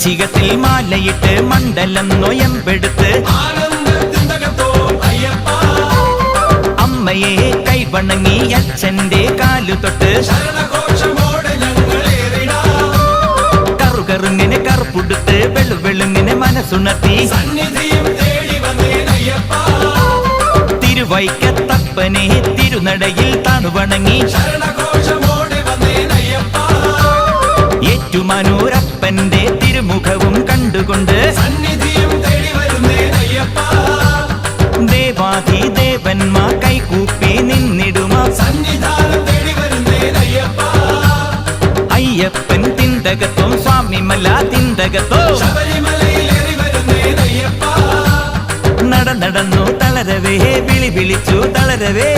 വൃശ്ചികത്തിൽ മാലയിട്ട് മണ്ഡലം നൊയമ്പെടുത്ത് അമ്മയെ കൈവണങ്ങി അച്ഛന്റെ കാലു തൊട്ട് കറുകറുങ്ങിനെ കറുപ്പുടുത്ത് വെളുവെളുങ്ങിനെ മനസ്സുണർത്തി തിരുവൈക്കത്തപ്പനെ തിരുനടയിൽ താണുവണങ്ങി ഏറ്റുമാനൂരപ്പന്റെ തിരുമുഖവും കണ്ടുകൊണ്ട് ദേവാധിദേവന്മാർ കൈകൂപ്പി നിന്നിടുമാ അയ്യപ്പൻ തിന്തകത്തോ സ്വാമിമല തിന്തകത്തോ നടന്നു തളരവേ വിളി വിളിച്ചു തളരവേ